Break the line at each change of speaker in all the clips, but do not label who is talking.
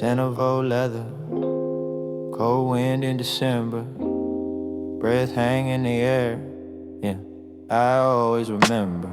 scent of old leather, cold wind in December, breath hang in the air. Yeah, I always remember.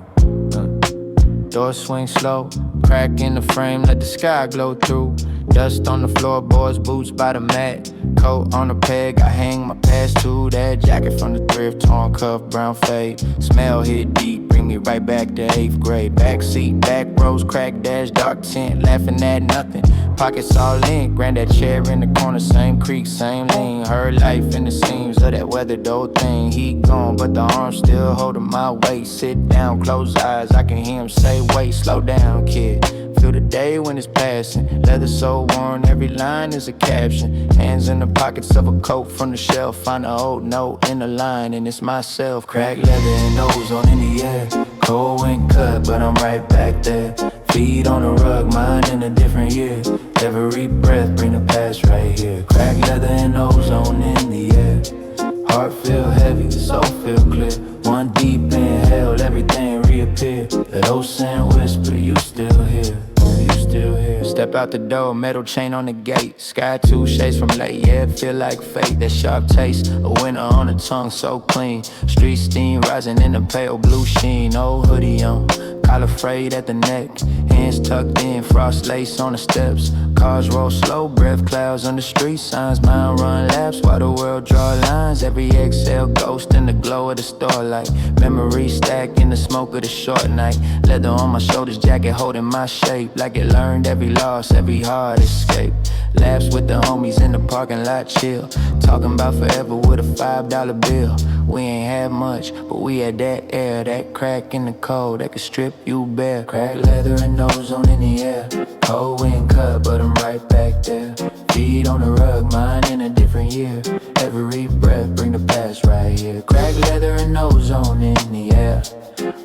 Door swing slow, crack in the frame, let the sky glow through. Dust on the floorboards, boots by the mat. Coat on the peg, I hang my past to that. Jacket from the thrift, torn cuff, brown fade. Smell hit deep, bring me right back to 8th grade. Backseat, back rows, crack dash, dark tint, laughing at nothing. Pockets all in, granddad chair in the corner, same creek, same lean. Her life in the seams of that weathered old thing. He gone, but the arms still holding my weight. Sit down, close eyes, I can hear him say, wait, slow down, kid. Feel the day when it's passing. Leather so worn, every line is a caption. Hands in the pockets of a coat from the shelf. Find an old note in the line, and it's myself. Cracked leather and ozone in the air. Cold wind cut, but I'm right back there. Feet on the rug, mine in a different year. Every breath bring the past right here. Cracked leather and ozone in the air. Heart feel heavy, soul feel clear. One deep inhale, everything reappear. That old sand whisper, you still here. You still here. Step out the door, metal chain on the gate. Sky 2 shades from late, yeah, it feel like fate. That sharp taste, a winter on the tongue, so clean. Street steam rising in the pale blue sheen. Old hoodie on, collar frayed at the neck. Hands tucked in, frost lace on the steps. Cars roll slow, breath clouds on the street signs. Mine run laps while the world draw lines. Every exhale ghost in the glow of the starlight. Memories stacked in the smoke of the short night. Leather on my shoulders, jacket holding my shape. Like it learned every loss, every hard escape. Laughs with the homies in the parking lot, chill. Talking about forever with a $5 bill. We ain't had much, but we had that air. That crack in the cold that could strip you bare. Cracked leather and ozone in the air. Cold wind cut, but I'm right back there. Feet on the rug, mine in a different year. Every breath bring the past right here. Cracked leather and ozone in the air.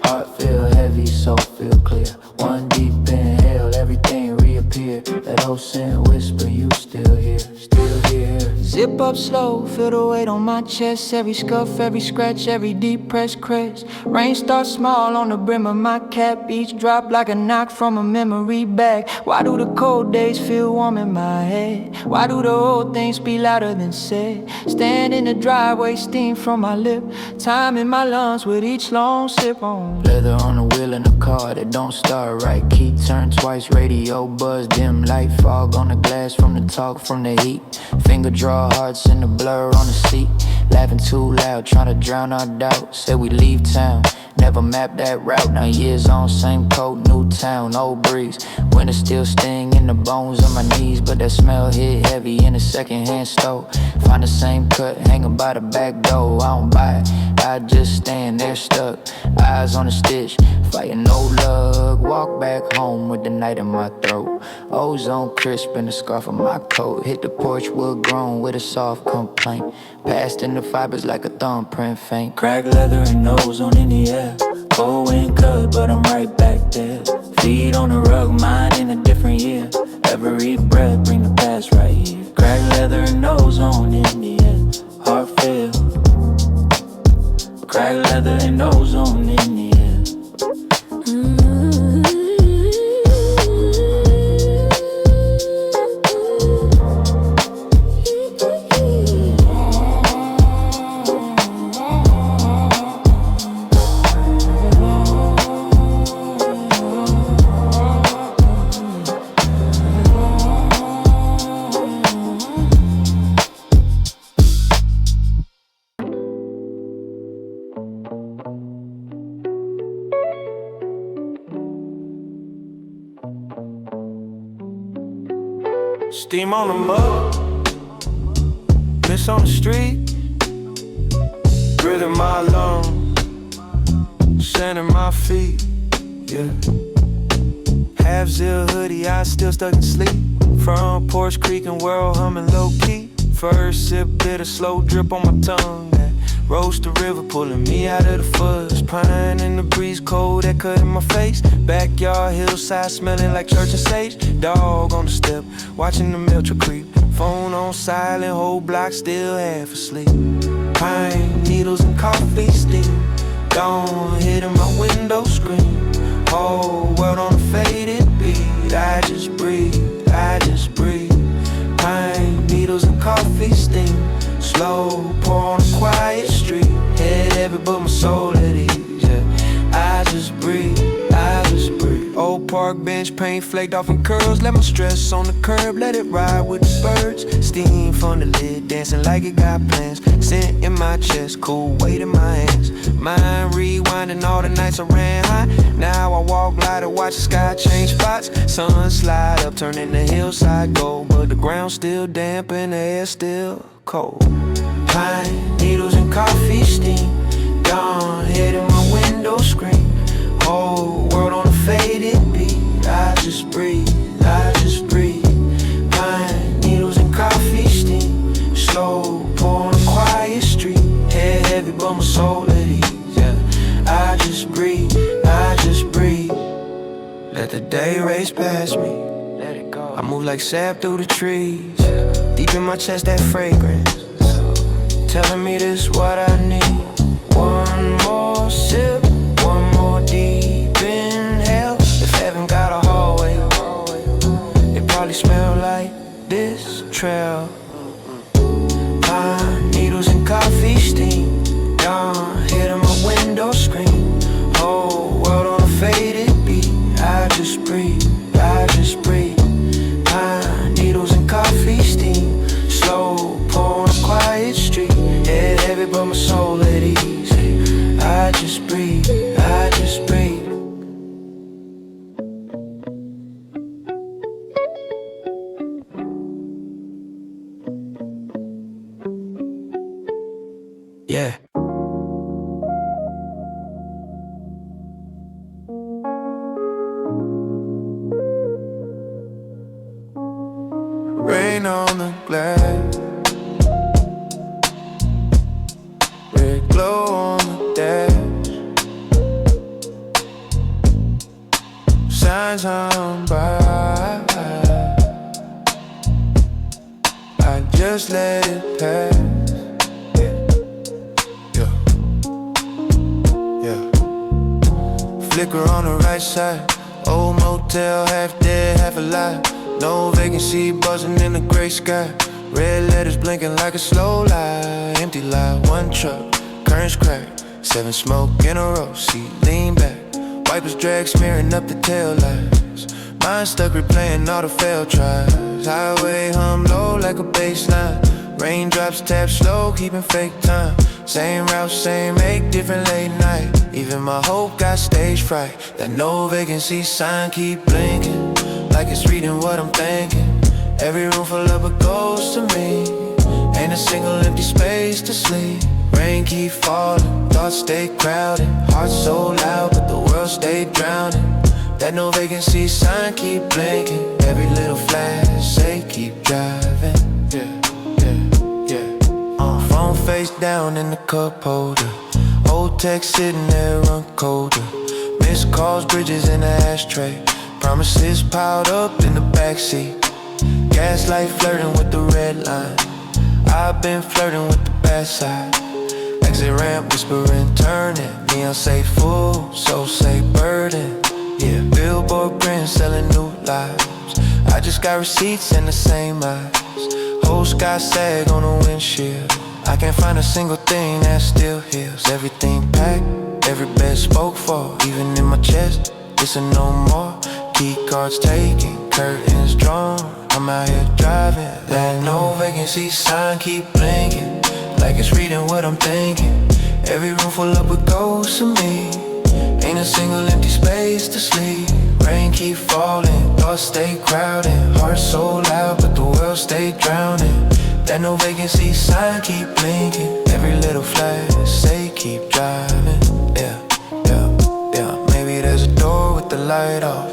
Heart feel heavy, soul feel clear. One deep inhale, everything reappear. That old scent whisper, you still here, still here. Zip up slow, feel the weight on my chest. Every scuff, every scratch, every deep pressed crest. Rain starts small on the brim of my cap. Each drop like a knock from a memory bag. Why do the cold days feel warm in my head? Why do the old things be louder than said? Stand in the driveway, steam from my lip. Time in my lungs with each long sip on. Leather on the wheel in the car that don't start right. Key turn twice, radio buzz, dim light. Fog on the glass from the talk, from the heat. Finger draw hearts in the blur on the seat. Laughing too loud, trying to drown our doubts. Said we leave town, never mapped that route. Now years on, same coat, new town, old breeze. Winter still sting in the bones of my knees, but that smell hit heavy in a secondhand stove. Find the same cut hanging by the back door. I don't buy it, I just stand there stuck. Eyes on the stitch, fighting no luck. Walk back home with the night in my throat. Ozone crisp in the scarf of my coat. Hit the porch, wood grown with a soft complaint. Passed in the fibers like a thumbprint faint. Cracked leather and ozone in the air. Cold wind cut, but I'm right back there. Feet on the rug, mine in a different year. Every breath bring the past right here. Cracked leather and ozone in the air. Heart feel. Cracked leather and ozone in the air.
Steam on the mug, piss on the street, breathing my lungs, sand in my feet, yeah. Half zip hoodie, I still stuck in sleep. Front porch creaking, world humming low key. First sip, bitter, slow drip on my tongue. Roast the river, pulling me out of the fuzz. Pine in the breeze, cold that cut in my face. Backyard, hillside, smelling like church and sage. Dog on the step, watching the metro creep. Phone on silent, whole block still half asleep. Pine needles and coffee steam. Dawn hitting my window screen. Whole world on a faded beat. I just breathe, I just breathe. coffee steam. Slow pour on a quiet street. Head heavy but my soul at ease, yeah. I just breathe, I just breathe. Old park bench, paint flaked off in curls. Let my stress on the curb, let it ride with the birds. Steam from the lid, dancing like it got plans. Scent in my chest, cool weight in my hands. Mind rewinding all the nights I ran hot. Now I walk lighter, watch the sky change spots. Sun slide up, turning the hillside gold. But the ground still damp and the air still cold. Pine needles and coffee steam. Dawn hitting my window screen. Whole world on a faded beat. I just breathe, I just breathe. Pine needles and coffee steam. Slow pour on a quiet street. Head heavy but my soul at ease, yeah. I just breathe, I just breathe. Let the day race past me. Let it go. I move like sap through the trees. Deep in my chest that fragrance, telling me this what I need. One more sip, one more deep inhale. If heaven got a hallway, it probably smell like this trail. Pine needles and coffee steam. Dawn hitting my window screen. Whole world on a faded beat. I just breathe, I just breathe. Pine needles and coffee steam. Slow pour on a quiet street. Head heavy but my soul at ease. I just breathe, I just breathe. Yeah. Rain on the glass, red glow on the dash. Signs on by, I just let it pass. Flicker on the right side. Old motel, half dead, half alive. No vacancy, buzzing in the gray sky. Red letters blinking like a slow light. Empty lot, one truck, curtains crack. 7 smoke in a row, seat lean back. Wipers drag, smearing up the tail lights. Mind stuck replaying all the failed tries. Highway hum low like a bass line. Raindrops tap slow, keeping fake time. Same route, same make, different late night. Even my hope got stage fright. That no vacancy sign keep blinking, like it's reading what I'm thinking. Every room full of a ghost to me. Ain't a single empty space to sleep. Rain keep falling, thoughts stay crowded. Heart so loud, but the world stay drowning. That no vacancy sign keep blinking. Every little flash say keep driving. Phone face down in the cup holder. Old text sitting there run colder. Missed calls, bridges in the ashtray. Promises piled up in the backseat. Gaslight flirting with the red line. I've been flirting with the bad side. Exit ramp whispering, turning. Neon say full, so say burden. Yeah, billboard print selling new lives. I just got receipts in the same eyes. Whole sky sag on the windshield. I can't find a single thing that still heals. Everything packed, every bed spoke for. Even in my chest, it's a no more. Key cards taken, curtains drawn. I'm out here driving. That no vacancy sign keep blinking, like it's reading what I'm thinking. Every room full up with ghosts of me. Ain't a single empty space to sleep. Rain keep falling, thoughts stay crowding. Heart so loud, but the world stay drowning. That no vacancy sign keep blinking. Every little flash say keep driving. Yeah. Maybe there's a door with the light off.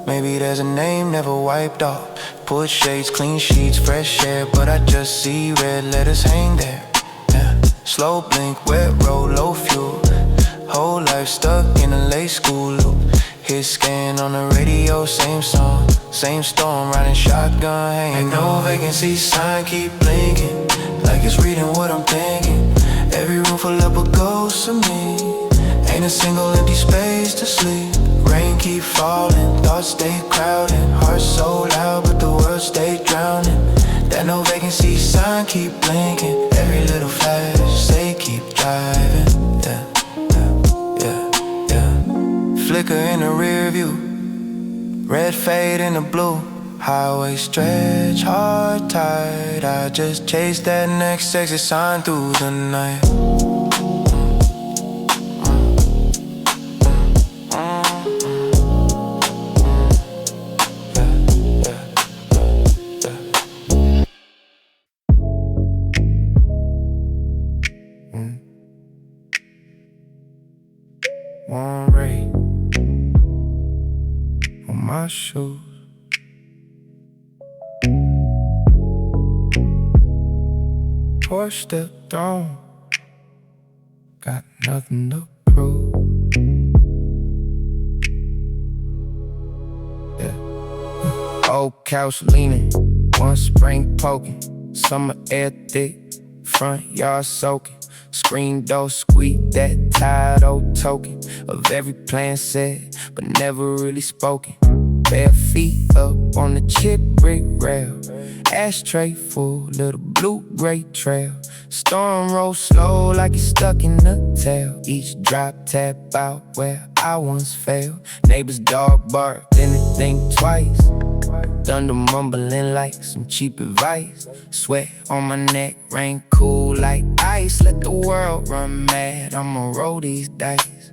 Maybe there's a name never wiped off. Put shades, clean sheets, fresh air, but I just see red letters hang there. Yeah. Slow blink, wet road, low fuel. Whole life stuck in a late school loop. Hit scan on the radio, same song, same storm, riding shotgun, hanging. Ain't no vacancy sign keep blinking, like it's reading what I'm thinking. Every room full up of ghosts of me. Ain't a single empty space to sleep.
Rain keep falling, thoughts stay crowding. Heart so loud, but the world stay drowning. That no vacancy sign keep blinking. Every little flash say keep driving. Yeah, yeah, yeah, yeah. Flicker in the rear view, red fade in the blue. Highway stretch, hard tight. I just chase that next exit sign through the night. Warm rain on my shoes. Porch stepped on, got nothing to prove. Yeah. Old couch leaning, one spring poking. Summer air thick, front yard soaking. Screen door squeak, that tired old token of every plan said, but never really spoken. Bare feet up on the chip brick rail. Ashtray full, little blue-gray trail. Storm rolls slow like it's stuck in the tail. Each drop tap out where I once failed. Neighbor's dog bark, didn't think twice. Thunder mumbling like some cheap advice. Sweat on my neck, rain cool like ice. Let the world run mad, I'ma roll these dice.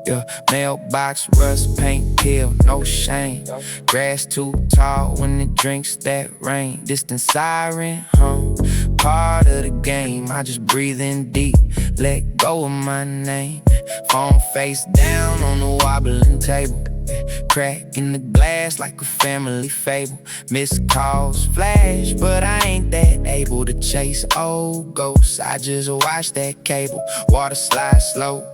Yeah, mailbox, rust, paint, peel, no shame. Grass too tall when it drinks that rain. Distant siren hum, part of the game. I just breathe in deep, let go of my name. Phone face down on the wobbling table. Crack in the glass like a family fable. Missed calls flash, but I ain't that able to chase old ghosts. I just watch that cable, water slide slow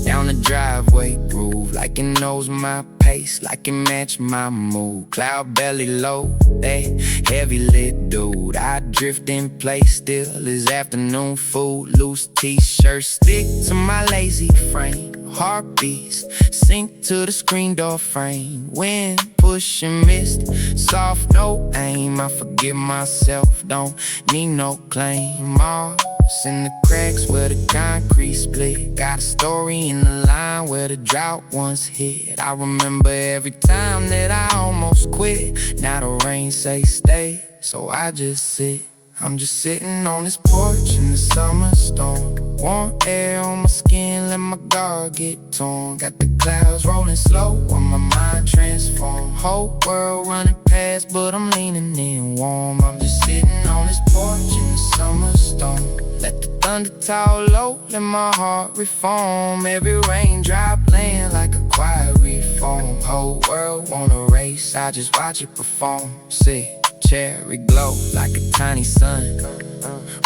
down the driveway groove, like it knows my pace, like it match my mood. Cloud belly low, that heavy lit dude. I drift in place still as afternoon food. Loose t-shirt stick to my lazy frame. Heartbeats sink to the screen door frame. Wind pushing mist, soft no aim. I forgive myself, don't need no claim. Mars in the cracks where the concrete split. Got a story in the line where the drought once hit. I remember every time that I almost quit. Now the rain say stay, so I just sit. I'm just sitting on this porch in the summer storm. Warm air on my skin, let my guard get torn. Got the clouds rolling slow while my mind transform. Whole world running past, but I'm leaning in warm. I'm just sitting on this porch in the summer storm. Let the thunder tower low, let my heart reform. Every raindrop laying like a quiet reform. Whole world wanna race, I just watch it perform. See, cherry glow like a tiny sun.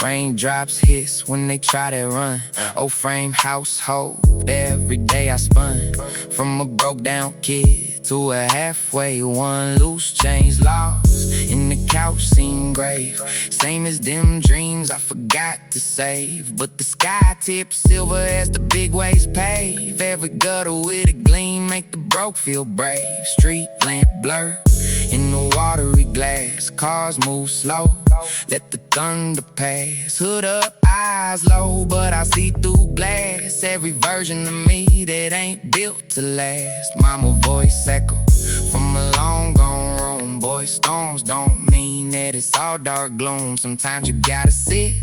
Raindrops hiss when they try to run. Old frame household, every day I spun. From a broke down kid to a halfway one. Loose change lost in the couch scene grave. Same as them dreams I forgot to save. But the sky tips silver as the big waves pave. Every gutter with a gleam make the broke feel brave. Street lamp blur in the watery glass. Cars move slow, let the thunder pass. Hood up, eyes low, but I see through glass. Every version of me that ain't built to last. Mama voice echo from a long gone room. Boy, storms don't mean that it's all dark gloom. Sometimes you gotta sit,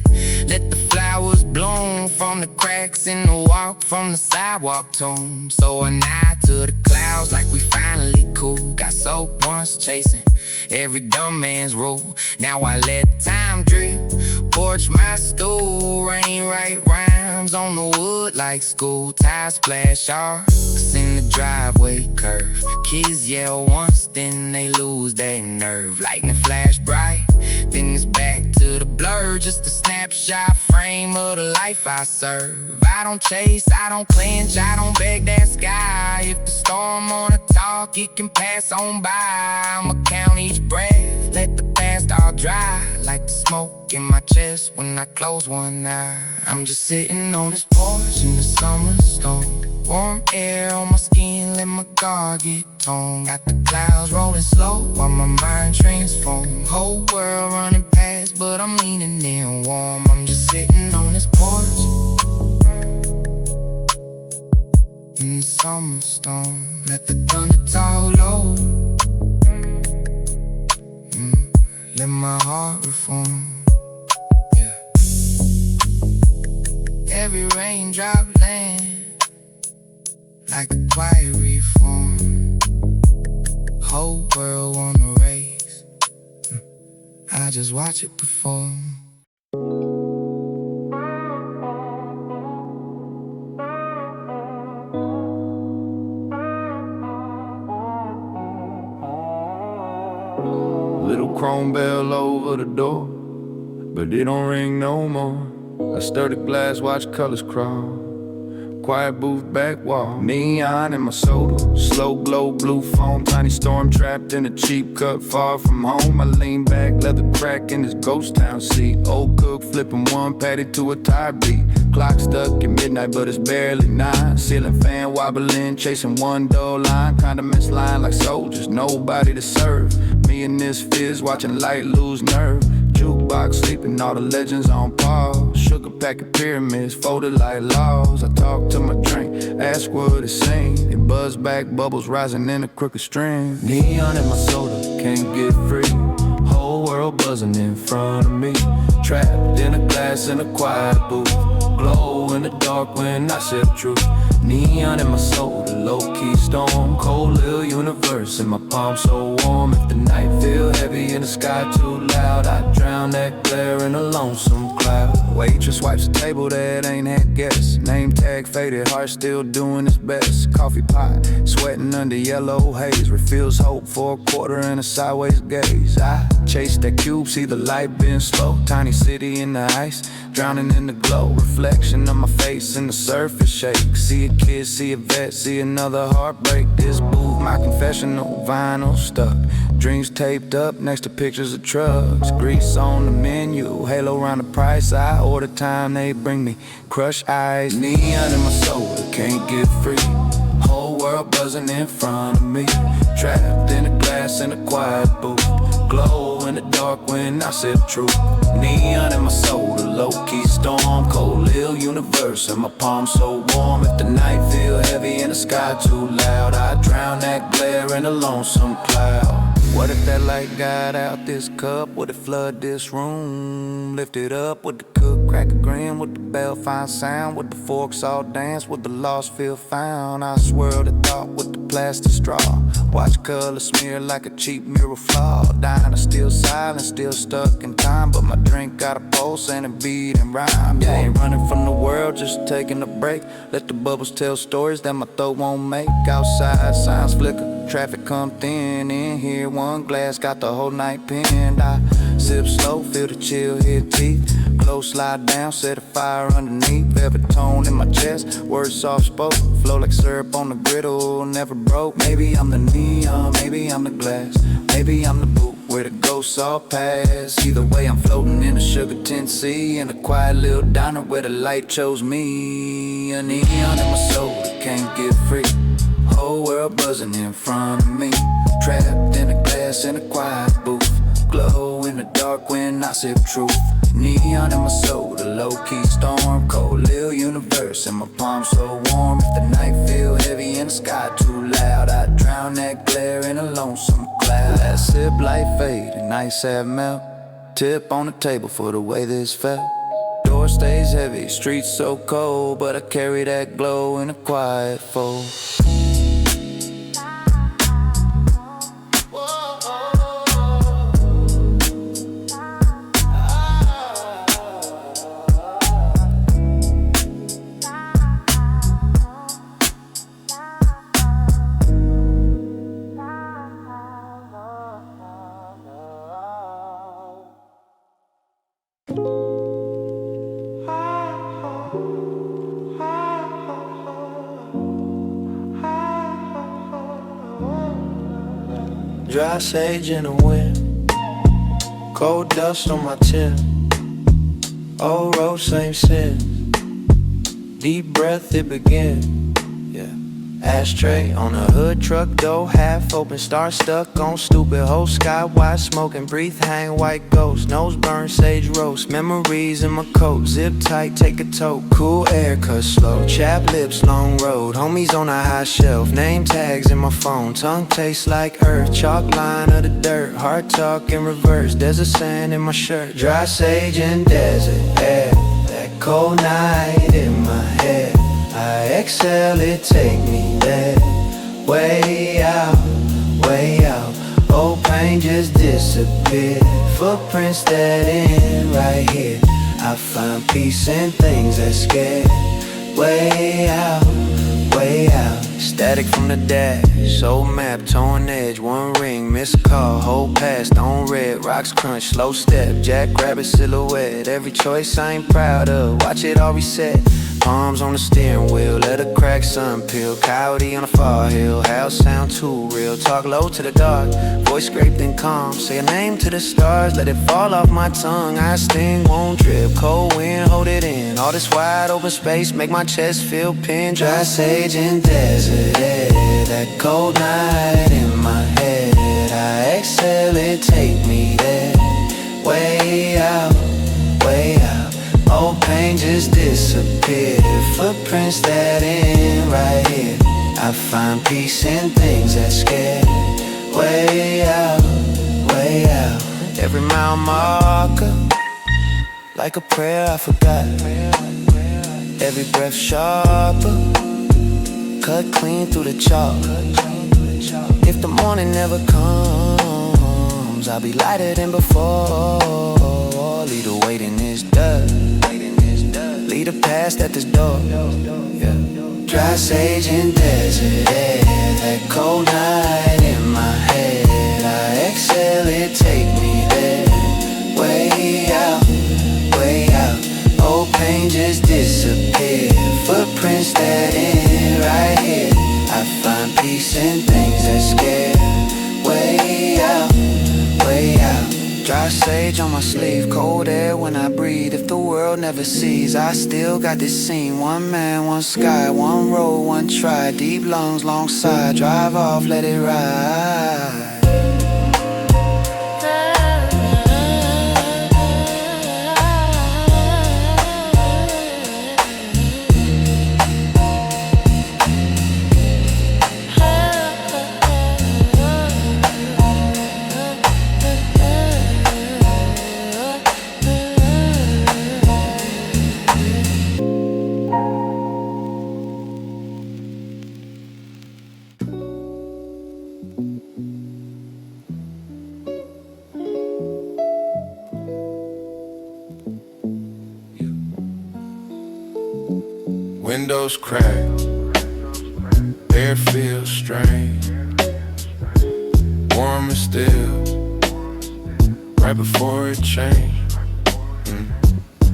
let the flowers bloom. From the cracks in the walk, from the sidewalk tomb. So a nod to the clouds like we finally cool. Got soap once chasing every dumb man's rule. Now I let time drip, porch my stool. Rain right rhymes on the wood like school. Tires splash arcs in the driveway curve. Kids yell once, then they lose their nerve. Lightning flash bright, then it's back to the blur. Just a snapshot frame of the life I serve. I don't chase, I don't clinch, I don't beg that sky. If the storm wanna talk, it can pass on by. I'ma count each breath, let the past all dry. Like the smoke in my chest when I close one eye. I'm just sitting on this porch in the summer storm.
Warm air on my skin, let my guard get toned. Got the clouds rolling slow while my mind transforms. Whole world running past, but I'm leaning in warm. I'm just sitting on this porch in the summer storm. Let the thunder talk low. Let my heart reform. Yeah. Every raindrop land like a quiet reform. Whole world wanna race. I just watch it perform.
Little chrome bell over the door, but it don't ring no more. I stir the glass, watch colors crawl. Quiet booth back wall, neon in my soda, slow glow, blue foam, tiny storm trapped in a cheap cut, far from home. I lean back, leather crack in this ghost town seat. Old cook flipping one patty to a tire beat. Clock stuck at midnight, but it's barely 9. Ceiling fan wobbling, chasing one dull line. Condiments line like soldiers, nobody to serve. Me and this fizz watching light lose nerve. Jukebox sleeping, all the legends on pause. Sugar packet pyramids, folded like laws. I talk to my drink, ask what it sings. It buzz back, bubbles rising in a crooked string. Neon in my soda, can't get free. Whole world buzzing in front of me. Trapped in a glass in a quiet booth. Glow in the dark when I say the truth. Neon in my soul, the low-key storm. Cold little universe in my palm so warm. If the night feel heavy and the sky too loud, I drown that glare in a lonesome cloud. Waitress wipes the table that ain't had guests. Name tag faded, heart still doing its best. Coffee pot, sweating under yellow haze. Refills hope for a quarter and a sideways gaze. I chase that cube, see the light been slow. Tiny city in the ice, drowning in the glow. Reflection of my face in the surface shake. See a kid, see a vet, see another heartbreak. This booth, my confessional, vinyl stuck. Dreams taped up next to pictures of trucks. Grease on the menu, halo around the price. I order time, they bring me crushed ice. Neon in my soda, can't get free. Whole world buzzing in front of me. Trapped in a glass in a quiet booth. Glow in the dark when I say the truth. Neon in my soul, the low-key storm. Cold little universe in my palm so warm. If the night feel heavy and the sky too loud, I drown that glare in a lonesome cloud. What if that light got out this cup? Would it flood this room? Lift it up, would the cook crack a grin? Would the bell find sound? Would the forks all dance? Would the lost feel found? I swirl the thought with the plastic straw. Watch color smear like a cheap mirror flaw. Dying to still silent, still stuck in time. But my drink got a pulse and a beat and rhyme. Yeah, ain't running from the world, just taking a break. Let the bubbles tell stories that my throat won't make. Outside, signs flicker, traffic come thin. In here, one glass got the whole night pinned. I sip slow, feel the chill hit teeth. Close slide down, set a fire underneath. Baritone in my chest, words soft spoken. Flow like syrup on the griddle, never broke. Maybe I'm the neon, maybe I'm the glass. Maybe I'm the boot where the ghosts all pass. Either way, I'm floating in a sugar tint sea. In a quiet little diner where the light chose me. A neon in my soul that can't get free. Whole world buzzing in front of me. Trapped in a glass in a quiet booth. Glow in the dark when I sip truth. Neon in my soul, the low-key storm. Cold little universe in my palm so warm. If the night feel heavy and the sky too loud, I drown that glare in a lonesome cloud. That sip light fade and ice have melt. Tip on the table for the way this felt. Door stays heavy, streets so cold, but I carry that glow in a quiet fold. Dry sage in the wind, cold dust on my chin. Old road, same sin. Deep breath, it begins. Yeah,
Ashtray on a hood truck door, half open, star stuck on stupid hoes. Sky wide, smoking, breathe, hang, white ghost. Nose burn, sage roast, memories in my coat. Zip tight, take a tote, cool air, cut slow. Chap lips, long road, homies on a high shelf. Name tags in my phone, tongue tastes like earth. Chalk line of the dirt, heart talk in reverse. Desert sand in my shirt, dry sage and desert air. That cold night in my head, I exhale it, take me there. Way out, way out. Old pain just disappeared. Footprints that end right here. I find peace in things that scare. Way out, way out. Static from the dash, old map, torn edge. One ring, missed call, whole past on red. Rocks crunch, slow step, jackrabbit silhouette. Every choice I ain't proud of, watch it all reset. Palms on the steering wheel, let a crack sun peel. Coyote on a far hill, house sound too real. Talk low to the dark, voice scraped and calm. Say a name to the stars, let it fall off my tongue. I sting, won't drip, cold wind, hold it in. All this wide open space, make my chest feel pinned. Dry sage and desert air, that cold night in my head. I exhale it, take me there. Way out, way out. Old pain just disappeared. Footprints that end right here. I find peace in things that scare. Way out, way out. Every mile marker, like a prayer I forgot. Every breath sharper, cut clean through the chalk. If the morning never comes, I'll be lighter than before. Lead the waiting is done. Lead the past at this door. Yeah. Dry sage and desert air, that cold night in my head. I exhale it, take me there. Way out, way out. Old pain just disappeared. Footprints that end right here. I find peace in things that scare. Way out, way out. Dry sage on my sleeve, cold air when I breathe. If the world never sees, I still got this scene. One man, one sky, one road, one try. Deep lungs, long sigh, drive off, let it ride.
Windows cracked, air feels strange, warm and still, right before it changed.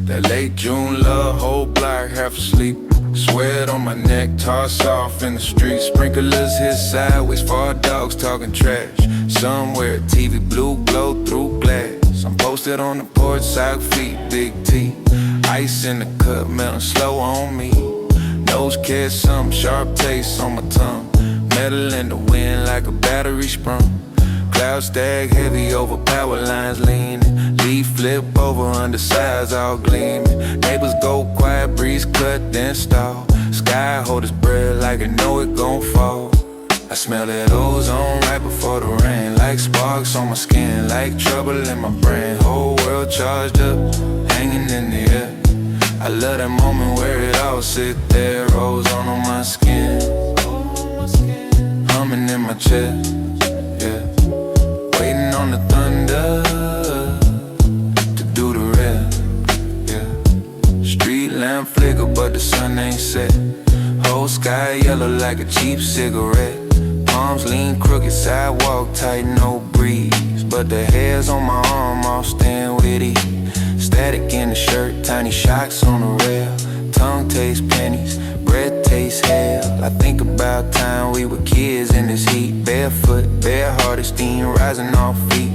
That late June love, whole block half asleep. Sweat on my neck, toss off in the street. Sprinklers hit sideways, far dogs talking trash. Somewhere TV blue glow through glass. I'm posted on the porch, sock feet, big T. Ice in the cup, melting slow on me. Nose kiss, some sharp taste on my tongue. Metal in the wind like a battery sprung. Clouds stack heavy over power lines leaning. Leaf flip over undersides all gleaming. Neighbors go quiet, breeze cut then stall. Sky hold its breath like it know it gon' fall. I smell that ozone right before the rain. Like sparks on my skin, like trouble in my brain. Whole world charged up, hanging in the air. I love that moment where it all sit there. Ozone on my skin, humming in my chest, yeah. Waiting on the thunder to do the rest, yeah. Street lamp flicker but the sun ain't set. Whole sky yellow like a cheap cigarette. Palms lean crooked, sidewalk tight, no breeze. But the hairs on my arm all stand witty. Static in the shirt, tiny shocks on the rail. Tongue tastes pennies, breath tastes hell. I think about time we were kids in this heat. Barefoot, bare-hearted, steam rising off feet.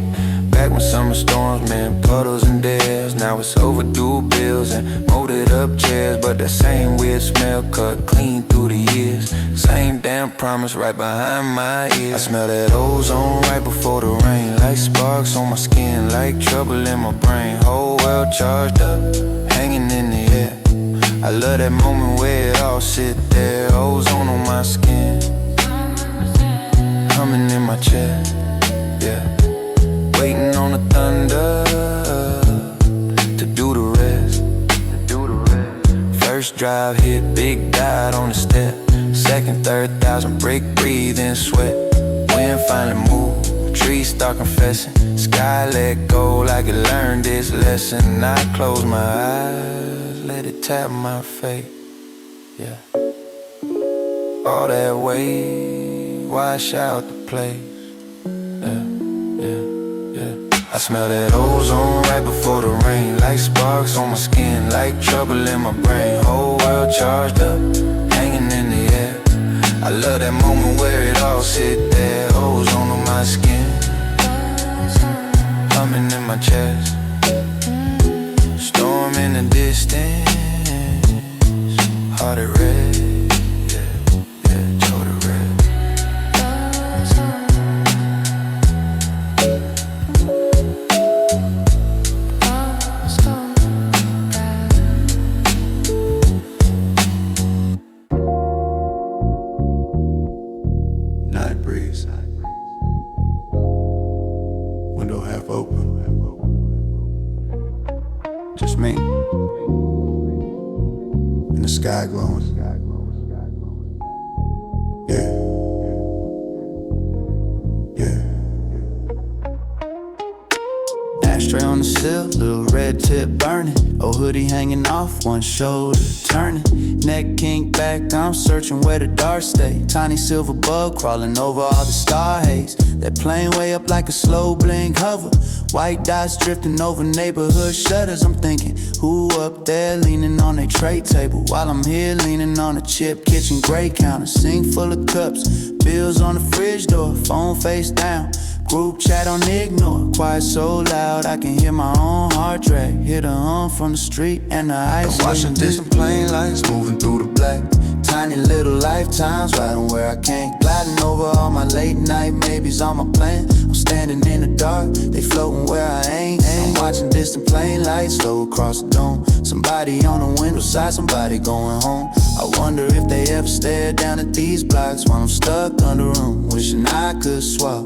Back when summer storms meant puddles and dares. Now it's overdue bills and molded up chairs. But that same weird smell cut clean through the years. Same damn promise right behind my ear. I smell that ozone right before the rain. Like sparks on my skin, like trouble in my brain. Whole world charged up, hanging in the air. I love that moment where it all sit there. Ozone on my skin, humming in my chest, yeah. Waiting on the thunder to do the rest. First drive hit, big dot on the step. Second, third thousand, break, breathe and sweat. Wind finally moved, trees start confessing. Sky let go like it learned its lesson. I close my eyes, let it tap my face, yeah. All that weight, wash out the place, yeah, yeah, yeah. I smell that ozone right before the rain. Like sparks on my skin, like trouble in my brain. Whole world charged up, hanging in the air. I love that moment where it all sit there. Ozone on my skin, humming in my chest. Storm in the distance, heart at red, yeah, yeah, Jordan red.
Night breeze, window half open, just me, and the sky glowing, yeah, yeah.
Ashtray on the sill, little red tip burning. Old hoodie hanging off, one shoulder turning. Neck kinked back, I'm searching where the dark stay. Tiny silver bug crawling over all the star haze. That plane way up like a slow blink hover. White dots drifting over neighborhood shutters. I'm thinking, who up there leaning on a tray table? While I'm here leaning on a chip kitchen gray counter. Sink full of cups, bills on the fridge door. Phone face down, group chat on ignore. Quiet so loud I can hear my own heart drag. Hear the hum from the street and the ice.
I'm watching distant plane lights moving through the black.
Tiny little lifetimes riding where I can't. Gliding over all my late night maybes on my plane. I'm standing in the dark, they floating where I ain't. I'm watching distant plane lights slow across the dome. Somebody on the window side, somebody going home. I wonder if they ever stare down at these blocks while I'm stuck under room, wishing I could swap.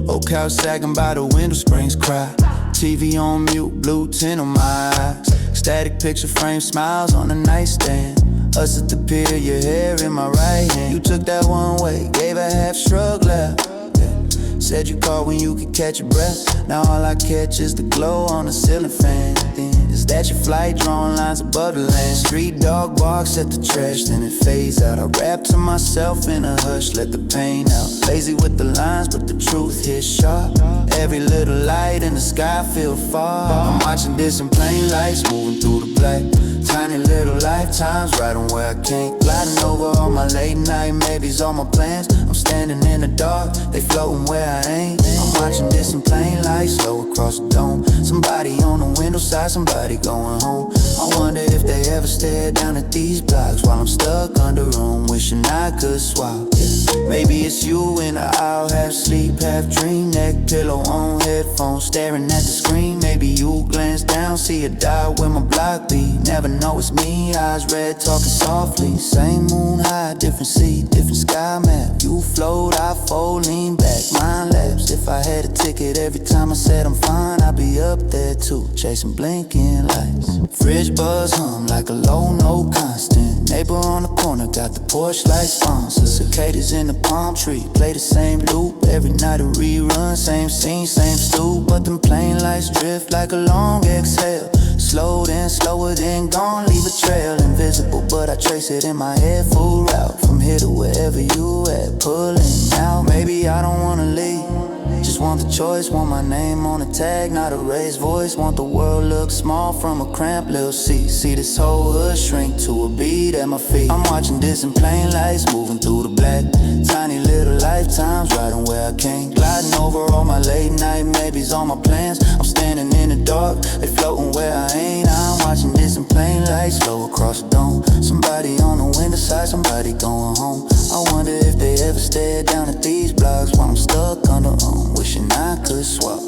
Old couch sagging by the window, springs cry. TV on mute, blue tint on my eyes. Static picture frame, smiles on the nightstand. Us at the pier, your hair in my right hand. You took that one way, gave a half shrug, laugh, yeah. Said you called when you could catch your breath. Now all I catch is the glow on the ceiling fan. Then is that your flight, drawing lines above the land? Street dog barks at the trash, then it fades out. I rap to myself in a hush, let the pain out. Lazy with the lines, but the truth hits sharp. Every little light in the sky feel far. I'm watching distant plane lights moving through the black. Tiny little lifetimes riding where I can't. Gliding over all my late night maybes, all my plans. I'm standing in the dark, they floating where I ain't. I'm watching distant plane lights slow across the dome. Somebody on the window side, somebody going home. I wonder if they ever stare down at these blocks while I'm stuck under room, wishing I could swap, yeah. Maybe it's you in the aisle, half sleep, half dream. Neck pillow on headphones, staring at the screen. Maybe you glance down, see a dot where my block be. Never know it's me, eyes red, talking softly. Same moon high, different seat, different sky map. You float, I fold, lean back, mind lapse. If I had a ticket every time I said I'm fine, I'd be up there too, chasing blinking lights. Fridge buzz hum like a low note constant. Neighbor on the corner got the porch light sponsor. Cicadas in the palm tree, play the same loop. Every night a rerun, same scene, same stew. But them plain lights drift like a long exhale. Slow then slower then gone, leave a trail. Invisible but I trace it in my head, full route. From here to wherever you at, pulling out. Maybe I don't wanna leave, just just want the choice, want my name on the tag, not a raised voice. Want the world look small from a cramped little seat. See this whole hood shrink to a beat at my feet. I'm watching distant plain lights moving through the black. Tiny little lifetimes riding where I can't. Gliding over all my late night maybes on my plans. I'm standing in the dark, they floating where I ain't. I'm watching distant plain lights slow across the dome. Somebody on the window side, somebody going home. I wonder if they ever stare down at these blocks while I'm stuck under them, wishing I could swap.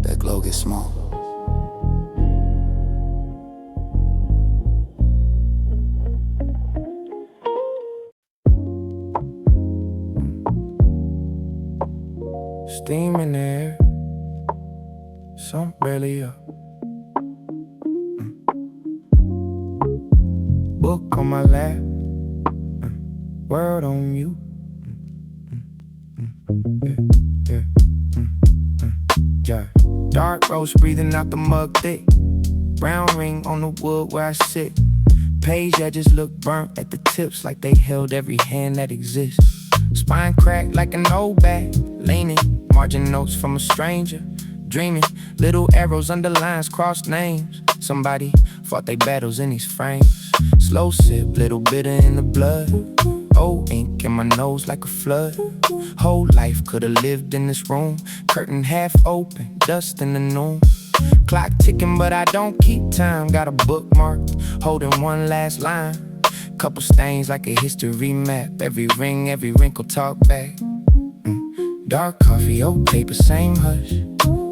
That glow gets small.
Steam in the air, sun barely up. Book on my lap, word on you. Yeah. Dark roast breathing out the mug thick. Brown ring on the wood where I sit. Page edges look burnt at the tips like they held every hand that exists. Spine cracked like an old bat, leaning. Margin notes from a stranger, dreaming. Little arrows under lines, crossed names. Somebody fought they battles in these frames. Slow sip, little bitter in the blood. Old ink in my nose like a flood. Whole life could've lived in this room. Curtain half open, dust in the noon. Clock ticking but I don't keep time. Got a bookmark, holding one last line. Couple stains like a history map. Every ring, every wrinkle talk back. Dark coffee, old paper, same hush.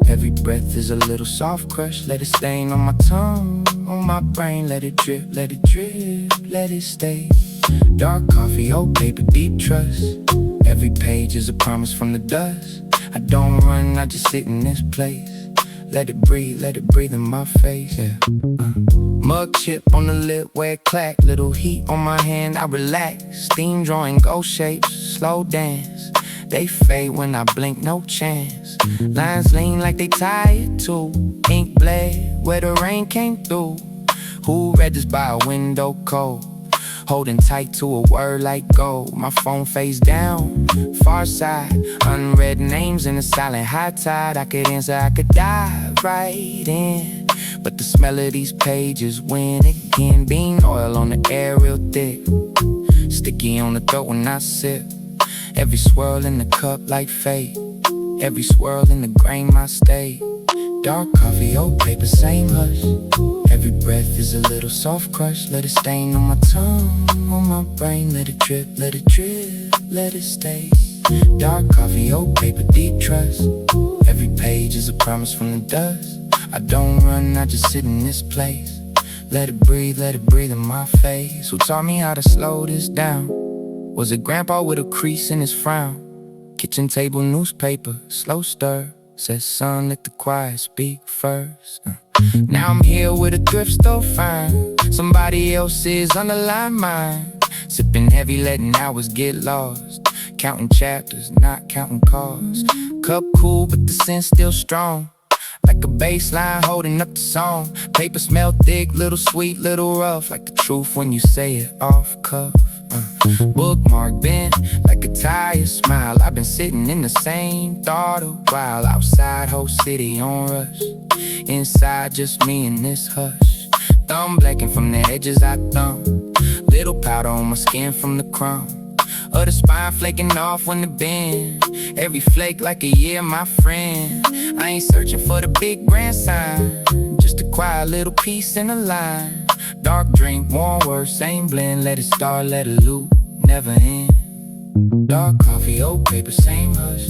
Every breath is a little soft crush. Let it stain on my tongue, on my brain. Let it drip, let it drip, let it stay. Dark coffee, old paper, deep trust. Every page is a promise from the dust. I don't run, I just sit in this place. Let it breathe in my face, yeah. Mug chip on the lip where it clack. Little heat on my hand, I relax. Steam drawing ghost shapes, slow dance. They fade when I blink, no chance. Lines lean like they tired too. Ink bled where the rain came through. Who read this by a window cold? Holding tight to a word like gold. My phone face down, far side. Unread names in a silent high tide. I could answer, I could dive right in. But the smell of these pages win again. Bean oil on the air real thick. Sticky on the throat when I sip. Every swirl in the cup like fate. Every swirl in the grain my state. Dark coffee, old paper, same hush. Every breath is a little soft crush. Let it stain on my tongue, on my brain. Let it drip, let it drip, let it stay. Dark coffee, old paper, deep trust. Every page is a promise from the dust. I don't run, I just sit in this place. Let it breathe in my face. Who taught me how to slow this down? Was it grandpa with a crease in his frown? Kitchen table newspaper, slow stir. Says son, let the quiet speak first. Now I'm here with a thrift store find. Somebody else's underlined mine. Sipping heavy, letting hours get lost. Counting chapters, not counting cars. Cup cool, but the scent still strong. Like a bass line holding up the song. Paper smell thick, little sweet, little rough. Like the truth when you say it off cuff. Bookmark bent like a tire smile. I've been sitting in the same thought a while. Outside, whole city on rush. Inside, just me and this hush. Thumb blacking from the edges I thumb. Little powder on my skin from the crumb. Of the spine flaking off when the bend. Every flake like a year, my friend. I ain't searching for the big grand sign. Just a quiet little piece in a line. Dark drink, warm words, same blend. Let it start, let it loop, never end. Dark coffee, old paper, same hush.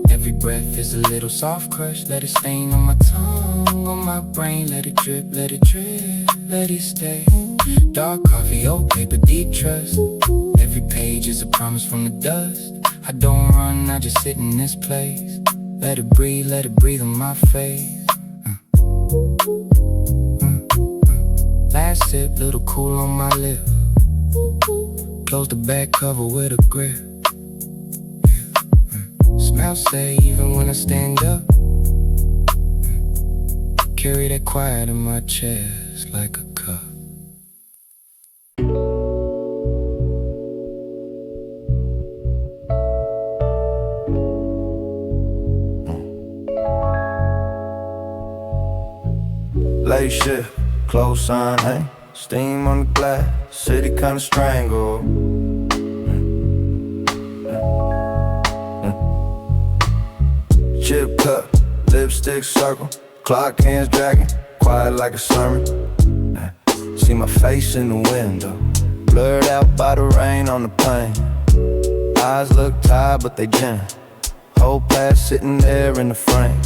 Every breath is a little soft crush. Let it stain on my tongue, on my brain. Let it drip, let it drip, let it stay. Dark coffee, old paper, deep trust. Every page is a promise from the dust. I don't run, I just sit in this place. Let it breathe in my face. Last sip, little cool on my lip. Close the back cover with a grip. Smell say even when I stand up. Carry that quiet in my chest like a cup.
Late shift, close sign, hey. Steam on the glass, city kinda strangle. Chip cup, lipstick circle, clock hands dragging, quiet like a sermon. See my face in the window, blurred out by the rain on the pane. Eyes look tired but they gem. Whole past sitting there in the frame.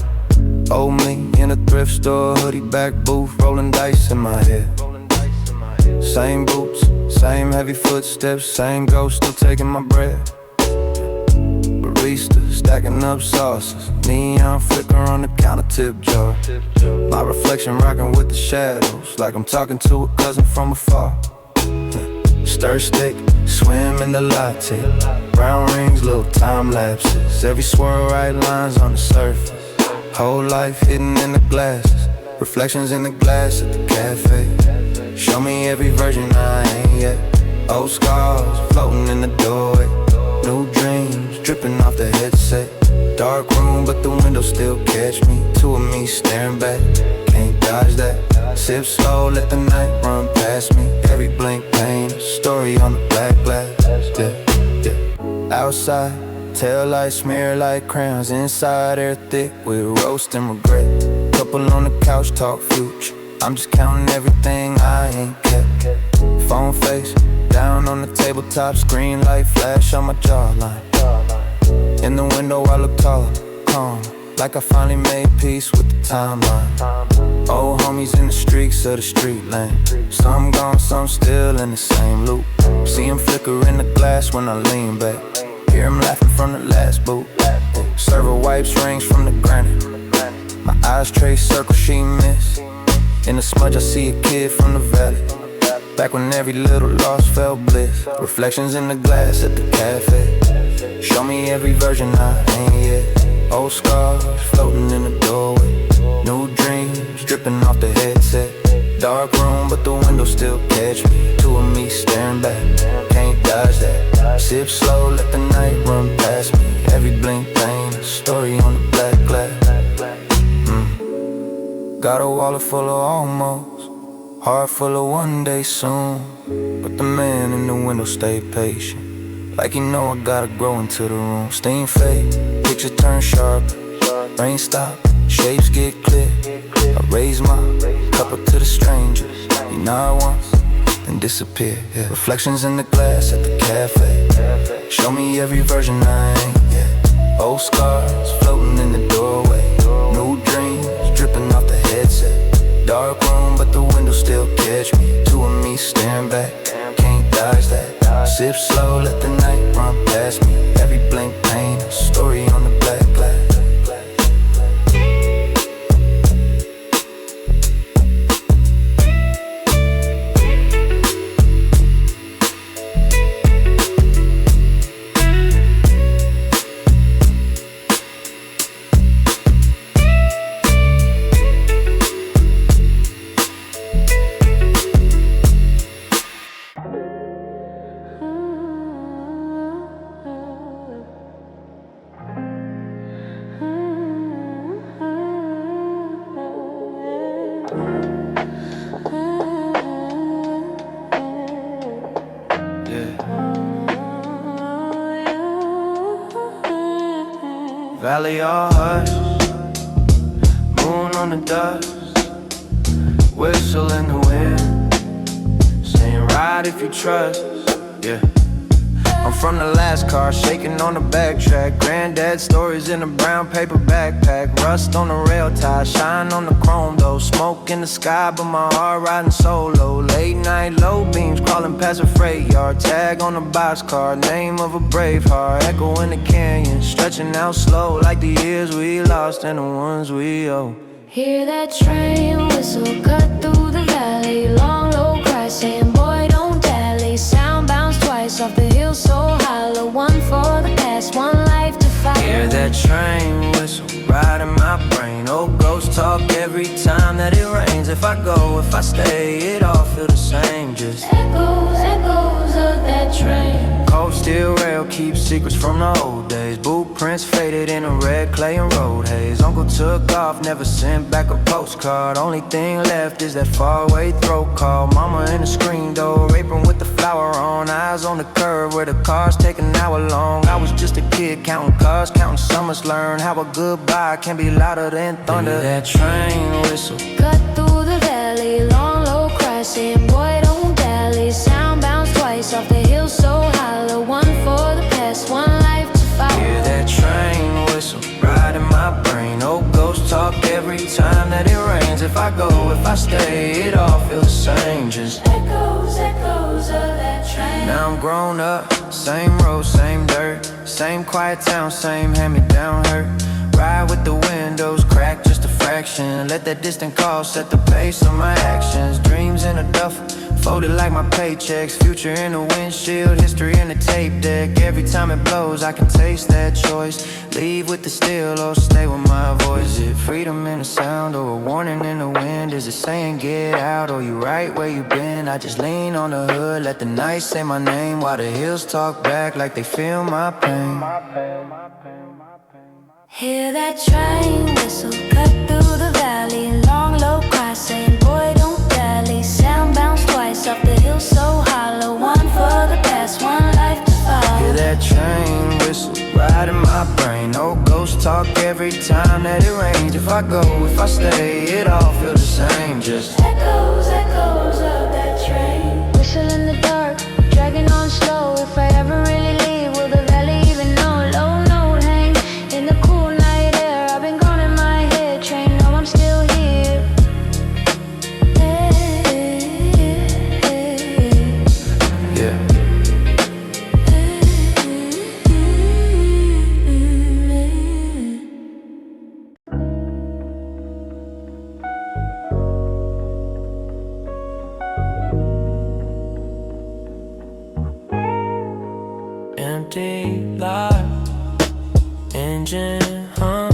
Old me in a thrift store, hoodie back booth, rolling dice in my head. Same boots, same heavy footsteps, same ghost still taking my breath. Barista stacking up sauces, neon flicker on the counter tip jar. My reflection rocking with the shadows, like I'm talking to a cousin from afar. Stir stick, swim in the latte, brown rings, little time lapses. Every swirl, right lines on the surface. Whole life hidden in the glasses, reflections in the glass at the cafe. Show me every version I ain't yet. Old scars floating in the doorway. New dreams dripping off the headset. Dark room but the window still catch me. Two of me staring back, can't dodge that. Sip slow, let the night run past me. Every blink pain, a story on the black glass. Yeah, yeah. Outside, tail lights smear like crayons. Inside air thick with roast and regret. Couple on the couch talk future. I'm just counting everything I ain't kept. Phone face, down on the tabletop. Screen light flash on my jawline. In the window I look taller, calm, like I finally made peace with the timeline. Old homies in the streaks of the street lane. Some gone, some still in the same loop. See 'em flicker in the glass when I lean back. Hear 'em laughing from the last boot. Server wipes rings from the granite. My eyes trace circles she missed. In the smudge I see a kid from the valley. Back when every little loss felt bliss. Reflections in the glass at the cafe. Show me every version I ain't yet. Old scars floating in the doorway. New dreams dripping off the headset. Dark room but the window still catch me. Two of me staring back, can't dodge that. Sip slow, let the night run past me. Every blink pain, a story on the black glass. Got a wallet full of almost, heart full of one day soon. But the man in the window stay patient, like he know I gotta grow into the room. Steam fade, picture turn sharp. Rain stop, shapes get clear. I raise my cup up to the strangers. You nod once, then disappear, yeah. Reflections in the glass at the cafe. Show me every version I ain't yet. Old scars floating in the doorway. New dreams dripping off the headset. Dark room but the window still catch me. Two of me staring back, can't dodge that. Sip slow, let the night run past me. Every blink pain, a story on the black glass. Valley all hush, moon on the dust, whistle in the wind, saying ride if you trust, yeah. I'm from the last car, shaking on the backtrack. Granddad stories in a brown paper backpack. Rust on the rail tie, shine on the chrome though. Smoke in the sky, but my heart riding solo. Late night low beams crawling past a freight yard. Tag on the boxcar, name of a brave heart. Echo in the canyon, stretching out slow, like the years we lost and the ones we owe.
Hear that train whistle cut through the valley. Long low cry saying boy don't dally. Sound bounce twice off the hill so hollow. One for the past, one life to follow.
Hear that train whistle right in my brain. Old ghost talk every time that it rains. If I go, if I stay, it all feel the same. Just
echoes, echoes of that train.
Cold steel rail keeps secrets from the old days. Blueprints faded in a red clay and road haze. Uncle took off, never sent back a postcard. Only thing left is that faraway throat call. Mama in the screen door, apron with the flower on. Eyes on the curve where the cars take an hour long. I was just a kid counting cars, counting summers. Learn how a goodbye can be louder than thunder. That train whistle
Cut through the valley, long low cry, saying boy don't dally. Sound bounced twice off the hill so hollow. One for the past, one life to follow.
Hear that train whistle, ride in my brain. Old ghost talk every time that it rains. If I go, if I stay, it all feels the same. Just
Echoes, echoes of that train.
now I'm grown up, same road, same dirt. Same quiet town, same hand-me-down hurt. Ride with the windows cracked just a fraction. Let that distant call set the pace of my actions. Dreams in a duffel, folded like my paychecks. Future in the windshield, history in the tape deck. Every time it blows, I can taste that choice. Leave with the steel or stay with my voice. Is it freedom in the sound or a warning in the wind? Is it saying get out or you right where you been? I just lean on the hood, let the night say my name, while the hills talk back like they feel my pain.
Hear that train whistle, cut through the valley. Long low cry, saying boy don't dally. Sound bounced twice off the hill so hollow. One for the past, one life to follow.
Hear that train whistle, ride in my brain. Old ghost talk every time that it rains. If I go, if I stay, it all feels the same. Just
Echoes, echoes of that train. Whistle in the dark, dragging on slow. If I ever really leave, will the valley even know? Low note hang in the cool night air. I've been gone in my head, train, know I'm still here.
yeah.
Empty lot, engine hum,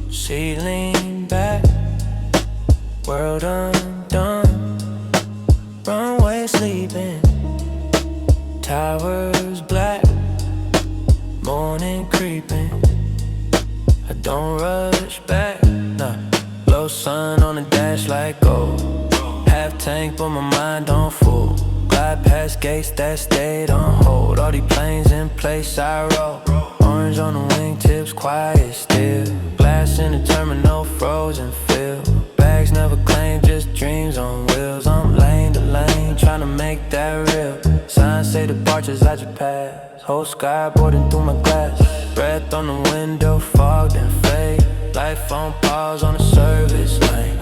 ceiling back, world undone, runway sleeping, towers black, morning creeping. I don't rush back, nah. Low sun on the dash like gold. Half tank but my mind on full. Glide past gates that stayed on hold. All these planes in place I roll. Orange on the wingtips, quiet still. Glass in the terminal, frozen fill. Bags never claimed, just dreams on wheels. I'm lane to lane, tryna make that real. Signs say departures I just passed. Whole sky boarding through my glass. Breath on the window, fogged and fade. Life on pause on the service lane.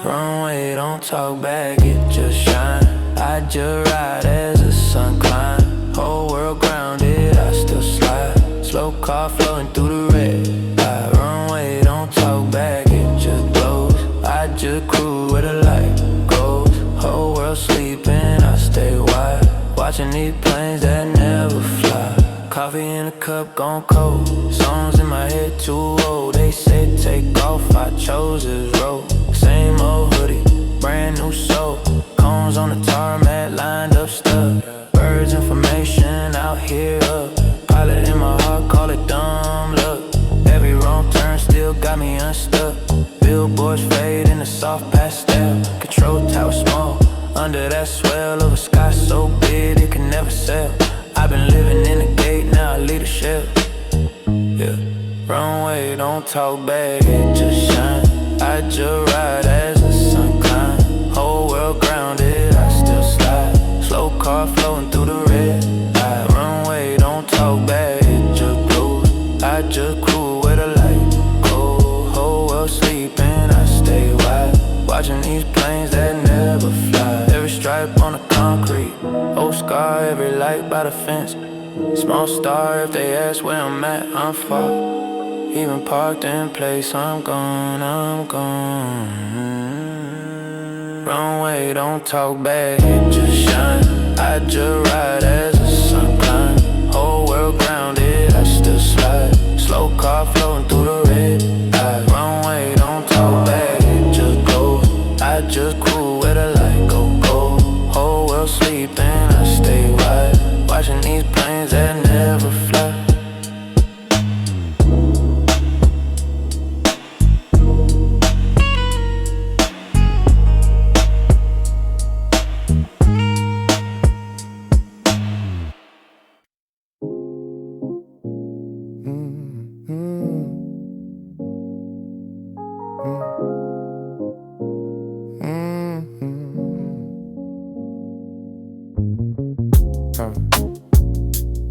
Runway, don't talk back, it just shine. I just ride as the sun climb. Whole world grounded, I still slide. Slow car flowing through the red light. Runway, don't talk back, it just glows. I just cruise where the light goes. Whole world sleeping, I stay wide. Watching these planes that never fly. Coffee in a cup, gone cold. Songs in my head too old. They say take off, I chose this road. Same old hoodie, brand new soul. Cones on the tarmac, lined up stuck. Birds information out here up. Pilot in my heart, call it dumb luck. Every wrong turn still got me unstuck. Billboards fade in the soft pastel. Control tower small, under that swell of a sky so big it can never sail. I've been living in the gate, now I lead a shell. Yeah, runway, don't talk back, it just shine. I just ride as the sun climb. Whole world grounded, I still slide. Slow car flowing through the red light. Runway, don't talk back, it just glows. I just cruise where the light goes. Whole world sleeping, I stay wide. Watching these planes that never fly. Every stripe on the concrete, old scar, every light by the fence. Small star, if they ask where I'm at, I'm far. Even parked in place, I'm gone, I'm gone. Runway, don't talk back, it just shine. I just ride as the sun climb. Whole world grounded, I still slide. Slow car flowing through the red light. Runway, don't talk back, it just goes. I just cruise where the light go. Whole world sleeping,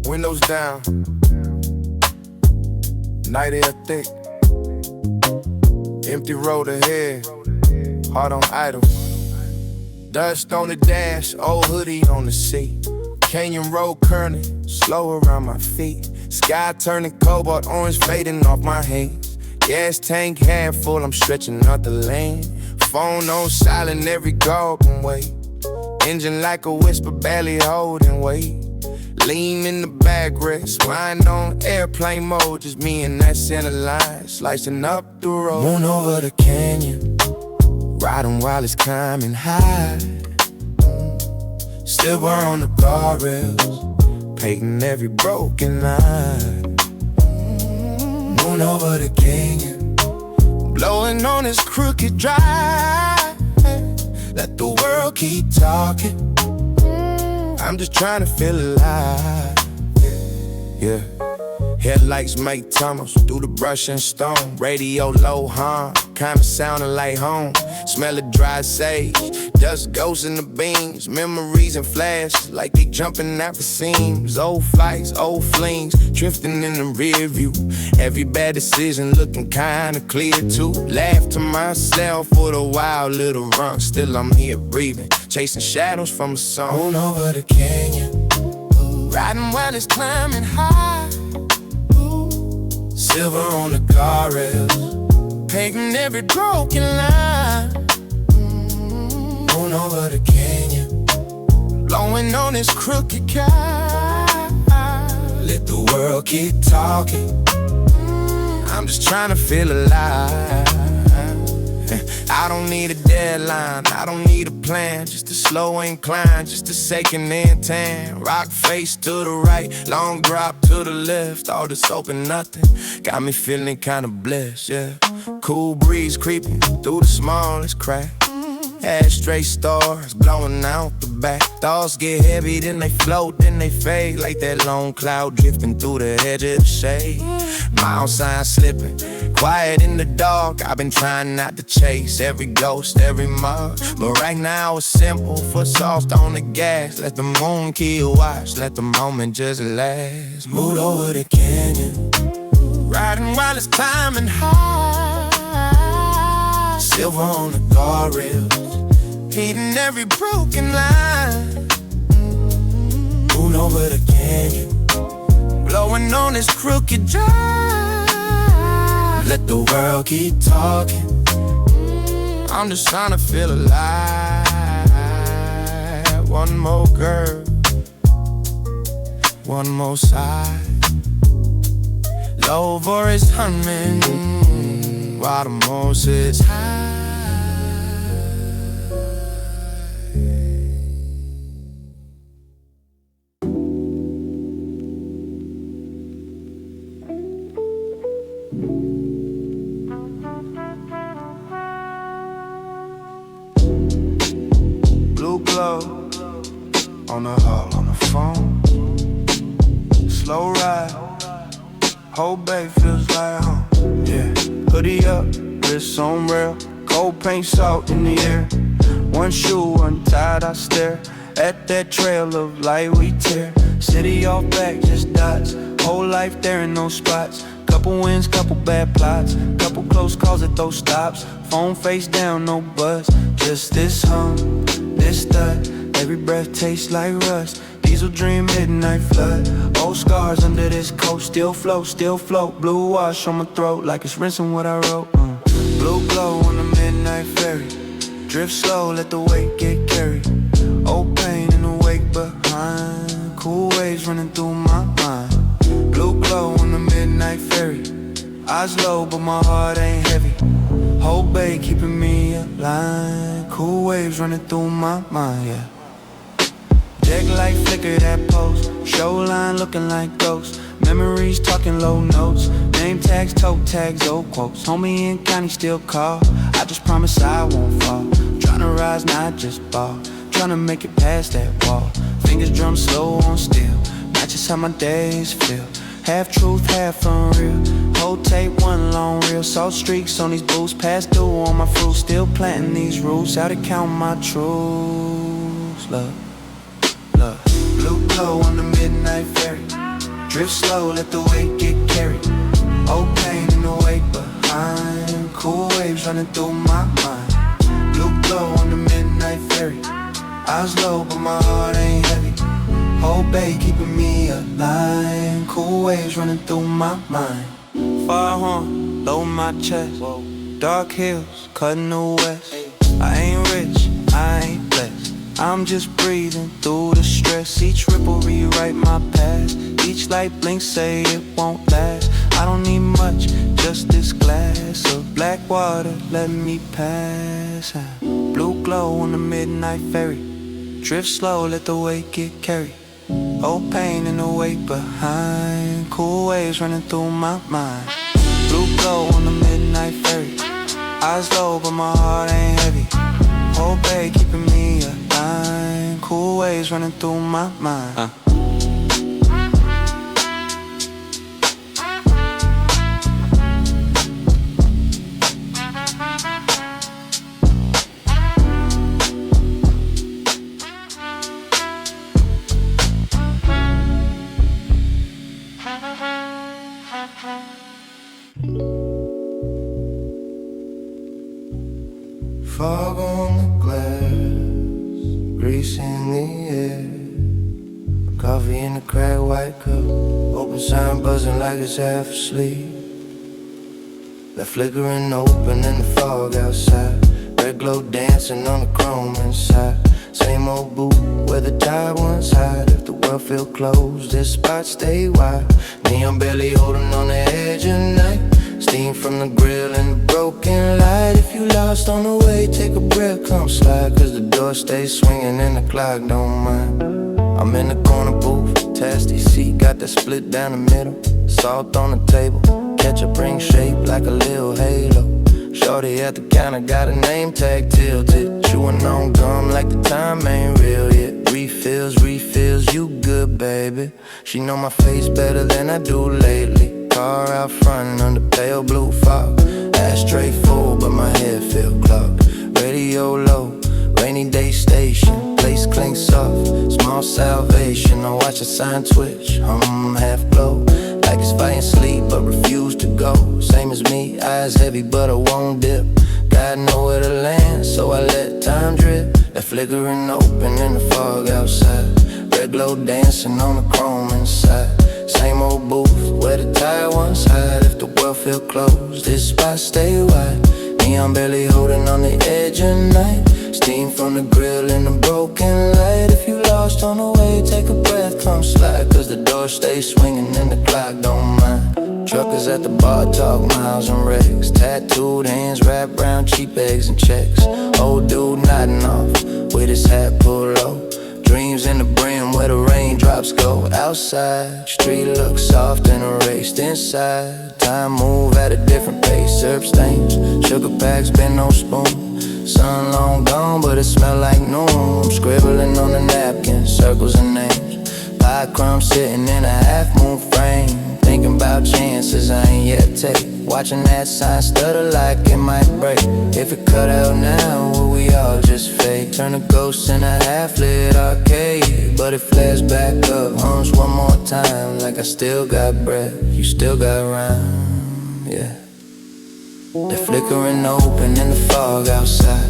Windows down, night air thick, empty road ahead, heart on idle. Dust on the dash, old hoodie on the seat. Canyon road curling, slow around my feet. Sky turning cobalt orange, fading off my hands. Gas tank half full, I'm stretching out the lane. Phone on silent, every golden way. Engine like a whisper, barely holding weight. Lean in the backrest, mind on airplane mode. Just me and that center line, slicing up the road. Moon over the canyon, riding while it's climbing high. Silver on the guardrails, painting every broken line. Moon over the canyon, blowing on this crooked drive. Let the world keep talking, I'm just trying to feel alive. Yeah. Headlights make tunnels through the brush and stone. Radio low hum, kinda sounding like home. Smell of dry sage, dust ghosts in the beams. Memories and flashes like they jumping out the seams. Old flights, old flings, drifting in the rear view. Every bad decision looking kinda clear too. Laugh to myself with a wild little run. Still I'm here breathing, chasing shadows from a song. Moon over the canyon, riding while it's climbing high. Silver on the guardrails, painting every broken line. Moon over the canyon, blowing on this crooked kite. Let the world keep talking, I'm just trying to feel alive. I don't need a deadline, I don't need a plan. Just a slow incline, just a second and tan. Rock face to the right, long drop to the left. All this open nothing, got me feeling kinda blessed, yeah. Cool breeze creeping through the smallest crack. Ashtray stars blowing out the back. Thoughts get heavy, then they float, then they fade. Like that long cloud drifting through the edge of the shade. Mild sign slipping, quiet in the dark. I've been trying not to chase every ghost, every mark. But right now it's simple, foot soft on the gas. Let the moon keep watch, let the moment just last. Mood over the canyon, riding while it's climbing high. Silver on the guardrails, hitting every broken line. Moon over the canyon, blowing on this crooked drive. Let the world keep talking, I'm just trying to feel alive. One more girl, one more sigh. Low voice humming while the moon sits high. Blue glow on the hall, on the phone. Slow ride, whole bay feels like home. Yeah, hoodie up, wrist on rail, cold paint salt in the air. One shoe untied, I stare at that trail of light we tear. City all back, just dots, whole life there in no spots. Couple wins, couple bad plots, couple close calls at those stops. Phone face down, no buzz, just this hum, this thud. Every breath tastes like rust. Diesel dream, midnight flood. Old scars under this coat, still float. Blue wash on my throat, like it's rinsing what I wrote. Blue glow on the midnight ferry. Drift slow, let the weight get carried. Old pain in the wake behind. Cool waves running through my mind. Blue glow on the midnight ferry. Eyes low, but my heart ain't heavy. Whole bay keeping me alive. Cool waves running through my mind, yeah. Deck light flicker that post. Showline looking like ghosts. Memories talking low notes. Name tags, toe tags, old quotes. Homie in county still call. I just promise I won't fall. Tryna rise, not just ball. Tryna make it past that wall. Fingers drum slow on steel. Not just how my days feel.
half truth, half unreal. Whole tape, one long reel. Salt streaks on these boots, past due on my fruit. Still planting these roots, out to count my truths. Love, love. Blue glow on the midnight ferry. Drift slow, let the weight get carried. Old pain in the wake behind. Cool waves running through my mind. Blue glow on the midnight ferry. Eyes low, but my heart ain't heavy. Whole bay keeping me alive. Cool waves running through my mind. Fire horn, low my chest. Dark hills, cutting the west. I ain't rich, I ain't blessed. I'm just breathing through the stress. Each ripple rewrite my past. Each light blink say it won't last. I don't need much, just this glass of black water, let me pass. Blue glow on the midnight ferry. Drift slow, let the weight get carried. Old pain in the wake behind. Cool waves running through my mind. Blue glow on the midnight ferry. Eyes low, but my heart ain't heavy. Whole bay keeping me alive. Cool waves running through my mind.
Fog on the glass, grease in the air. Coffee in the cracked white cup, open sign buzzing like it's half asleep. That flickering open in the fog outside. Red glow dancing on the chrome inside. Same old booth where the tide once hide. If the world feel closed, this spot stay wide. Me, I'm barely holding on the edge of night. Steam from the grill and the broken light. If you lost on the way, take a breath, come slide. Cause the door stays swinging and the clock don't mind. I'm in the corner booth, tasty seat, got that split down the middle. Salt on the table, ketchup ring shaped like a little halo. Shorty at the counter got a name tag tilted. Chewing on gum like the time ain't real yet. Refills, refills, you good baby. She know my face better than I do lately. Car out front under pale blue fog. Ashtray full, but my head feel clogged. Radio low, rainy day station. Place clink soft, small salvation. I watch the sign twitch, half glow. Like it's fighting sleep, but refuse to go. Same as me, eyes heavy, but I won't dip. Got nowhere to land, so I let time drip. That flickering open in the fog outside. Red glow dancing on the chrome inside. Same old booth where the tire once hide. If the world feel closed, this spot stay wide. Me, I'm barely holding on the edge of night. Steam from the grill and the broken light. If you lost on the way, take a breath, come slide. Cause the door stays swinging and the clock don't mind. Truckers at the bar talk miles and wrecks. Tattooed hands wrapped around cheap eggs and checks. Old dude nodding off with his hat pulled low. Dreams in the brim where the raindrops go. Outside, street looks soft and erased inside. Time move at a different pace. Syrup stains, sugar packs, been no spoon. Sun long gone, but it smell like noon. I'm scribbling on the napkin, circles and names. Pie crumbs sitting in a half moon frame. Thinking about chances I ain't yet take. Watching that sign stutter like it might break. If it cut out now, will we all just fade? Turn a ghost in a half-lit arcade. But it flares back up, hums one more time. Like I still got breath, you still got rhyme, yeah. They're flickering open in the fog outside.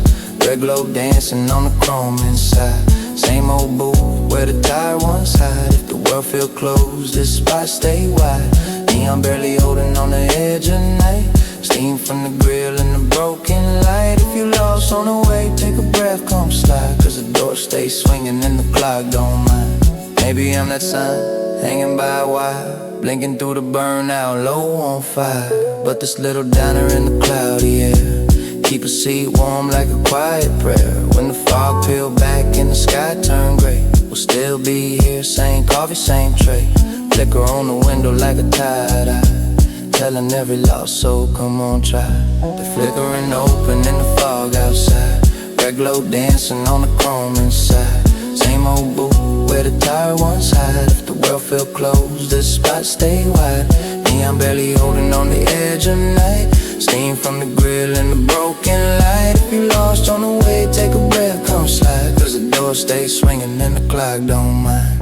Red glow dancing on the chrome inside. Same old booth where the tire once hide. If the world feel closed, this spot stay wide. Me, I'm barely holding on the edge of night. Steam from the grill and the broken light. If you lost on the way, take a breath, come slide. Cause the door stays swinging and the clock don't mind. Maybe I'm that sun, hanging by a wire, blinking through the burnout, low on fire. But this little diner in the cloudy air, keep a seat warm like a quiet prayer. When the fog peel back and the sky turn gray, we'll still be here, same coffee, same tray. Flicker on the window like a tie-dye, telling every lost soul, come on, try. They're flickering open in the fog outside. Red glow dancing on the chrome inside. Same old booth where the tire once hide. If the world feel closed, the spot stay wide. Me, I'm barely holding on the edge of night. Steam from the grill and the broken light. If you lost on the way, take a breath, come slide. Cause the door stays swinging and the clock don't mind.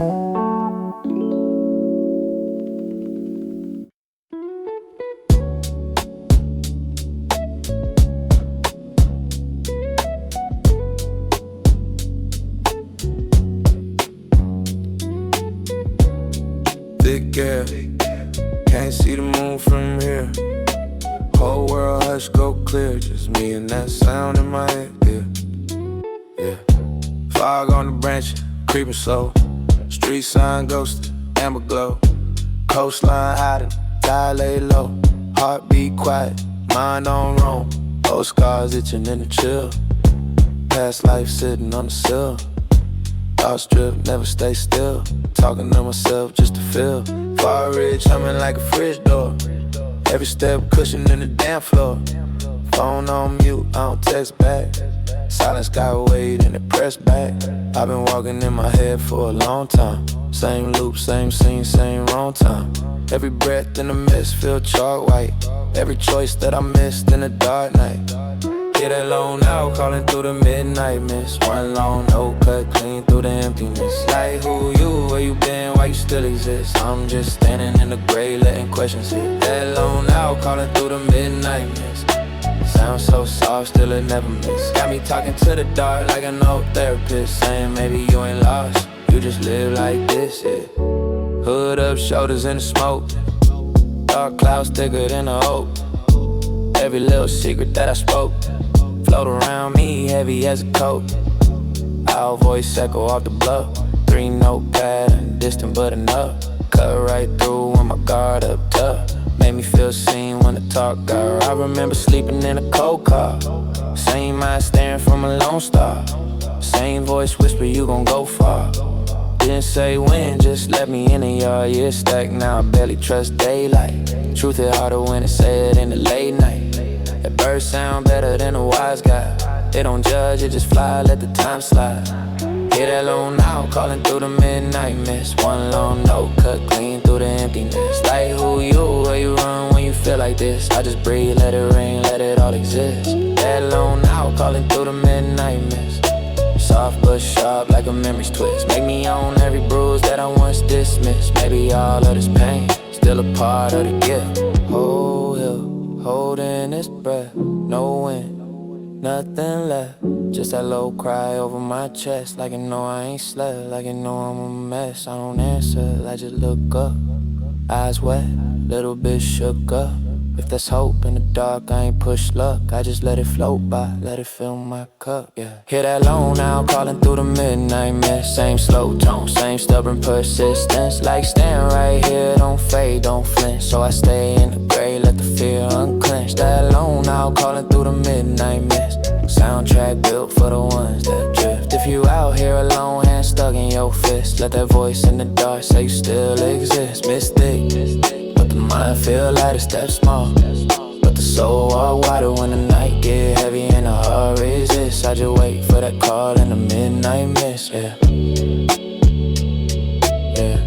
Thick air, can't see the moon from here. Whole world hush, go clear. Just me and that sound in my head, yeah. Fog on the branch, creeping slow. Street sign ghosted, amber glow. Coastline hiding, tide lay low. Heartbeat quiet, mind on roam. Old scars itching in the chill. Past life sitting on the sill. Thoughts drift, never stay still. Talking to myself just to feel. Far ridge humming like a fridge door. Every step cushion in the damn floor. Phone on mute, I don't text back. Silence got weight and it pressed back. I've been walking in my head for a long time. Same loop, same scene, same wrong time. Every breath in the mist feel chalk white. Every choice that I missed in the dark night. Get alone now, calling through the midnight mist. One long note cut clean through the emptiness. Like who you, where you been, why you still exist? I'm just standing in the gray, letting questions hit. That alone now, calling through the midnight mist. Sound so soft, still it never miss. Got me talking to the dark like an old therapist. Saying maybe you ain't lost, you just live like this, yeah. Hood up, shoulders in the smoke. Dark clouds thicker than a oak. Every little secret that I spoke float around me, heavy as a coat. Our voice echo off the bluff. 3-note pattern, distant but enough. Cut right through when my guard up tough. Made me feel seen when the talk got. I remember sleeping in a cold car. Same mind staring from a lone star. Same voice whisper you gon' go far. Didn't say when, just let me in the yard. Yeah, stacked now, I barely trust daylight. Truth is harder when it's said in the late night. That bird sound better than a wise guy. They don't judge, it just fly, let the time slide. Hear that low now, calling through the midnight mist. One long note, cut clean through the emptiness. Like who you, where you run when you feel like this? I just breathe, let it rain, let it all exist. That low now, calling through the midnight mist. Soft but sharp like a memory's twist. Make me own every bruise that I once dismissed. Maybe all of this pain, still a part of the gift. Oh, hill, holding this breath. No wind, nothing left. Just that low cry over my chest. Like you know I ain't slept, like you know I'm a mess. I don't answer, I just look up. Eyes wet, little bit shook up. If there's hope in the dark, I ain't push luck. I just let it float by, let it fill my cup, yeah. Hear that low now, calling through the midnight mist. Same slow tone, same stubborn persistence. Like stand right here, don't fade, don't flinch. So I stay in the gray, let the fear unclench. That low now, calling through the midnight mist. Soundtrack built for the ones that drift. If you out here alone, hands stuck in your fist. Let that voice in the dark say you still exist. Mystic. But the mind feel lighter, step small. But the soul walk wider when the night get heavy and the heart resists. I just wait for that call in the midnight mist, yeah. Yeah.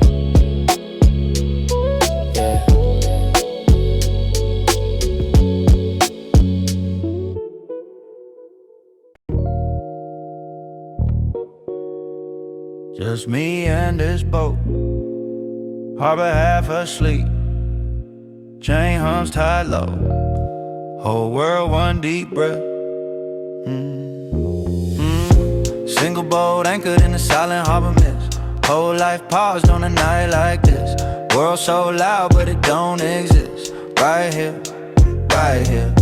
Yeah.
Just me and this boat, harbor half asleep. Chain hums tied low, whole world one deep breath. Single boat anchored in the silent harbor mist. Whole life paused on a night like this. World so loud but it don't exist. Right here, right here.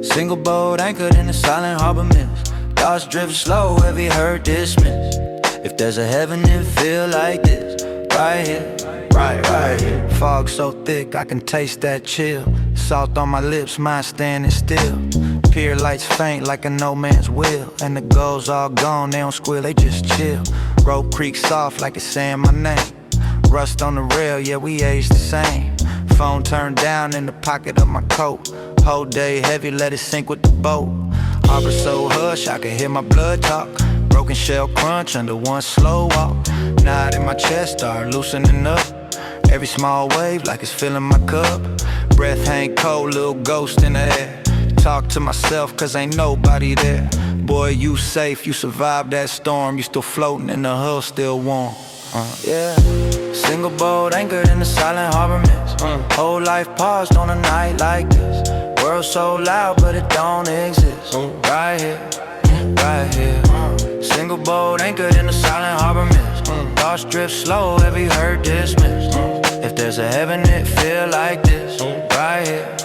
Single boat anchored in the silent harbor mist. Thoughts drift slow, every hurt dismissed. If there's a heaven it feel like this. Right here, right here. Fog so thick I can taste that chill. Salt on my lips, mind standing still. Pier lights faint like a no man's will. And the goals all gone, they don't squeal, they just chill. Rope creak soft like it's saying my name. Rust on the rail, yeah we age the same. Phone turned down in the pocket of my coat. Whole day heavy, let it sink with the boat. Harbor so hush, I can hear my blood talk. Broken shell crunch under one slow walk. Knot in my chest, start loosening up. Every small wave like it's filling my cup. Breath hang cold, little ghost in the air. Talk to myself cause ain't nobody there. Boy, you safe, you survived that storm. You still floating and the hull still warm. Yeah, single boat anchored in the silent harbor mist. Whole life paused on a night like this. World so loud but it don't exist. Right here, right here. Single boat anchored in the silent harbor mist. Thoughts drift slow, every hurt dismissed. If there's a heaven it feel like this. Right here,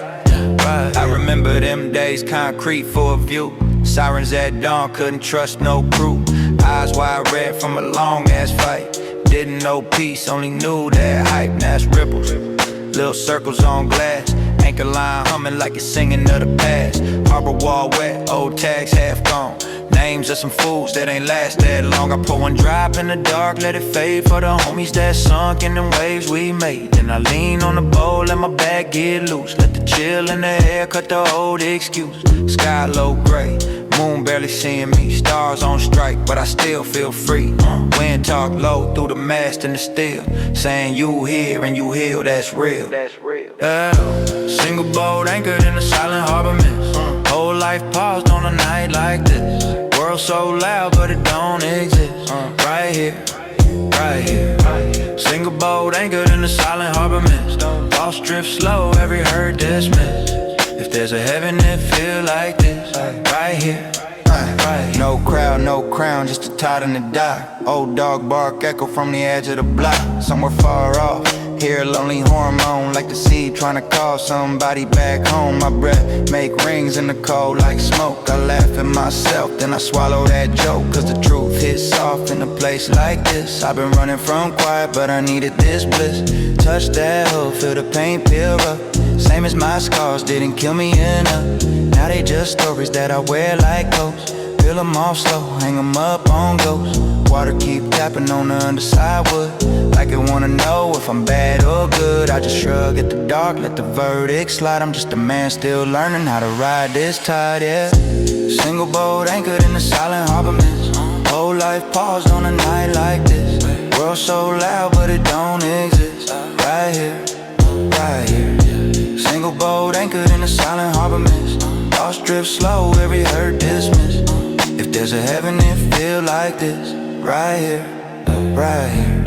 right here. I remember them days, concrete for a view. Sirens at dawn, couldn't trust no crew. Eyes wide red from a long ass fight. Didn't know peace, only knew that hype. Now it's ripples, little circles on glass. Anchor line humming like it's singing of the past. Harbor wall wet, old tags half gone. Names of some fools that ain't last that long. I pour one drop in the dark, let it fade for the homies that sunk in them waves we made. Then I lean on the bowl, let my back get loose. Let the chill in the air cut the old excuse. Sky low gray, moon barely seeing me. Stars on strike, but I still feel free. Wind talk low through the mast and the steel, saying you here and you heal, that's real. Yeah. Single boat anchored in the silent harbor mist. Whole life paused on a night like this. World so loud but it don't exist. Right here, right here. Single boat anchored in the silent harbor mist. Thoughts drift slow, every hurt dismissed. If there's a heaven it feel like this. Right here, right here. No crowd, no crown, just a tot in the dock. Old dog bark echo from the edge of the block. Somewhere far off, hear a lonely hormone, like the sea trying to call somebody back home. My breath make rings in the cold like smoke. I laugh at myself, then I swallow that joke. Cause the truth hits soft in a place like this. I've been running from quiet, but I needed this bliss. Touch that hood, feel the pain peel up. Same as my scars, didn't kill me enough. Now they just stories that I wear like ghosts. Peel them off slow, hang them up on ghosts. Water keep tapping on the underside wood, like it wanna know if I'm bad or good. I just shrug at the dark, let the verdict slide. I'm just a man still learning how to ride this tide, yeah. Single boat anchored in the silent harbor mist. Whole life paused on a night like this. World so loud but it don't exist. Right here, right here. Single boat anchored in the silent harbor mist. Thoughts drift slow, every hurt dismissed. If there's a heaven it feel like this. Right here, right here.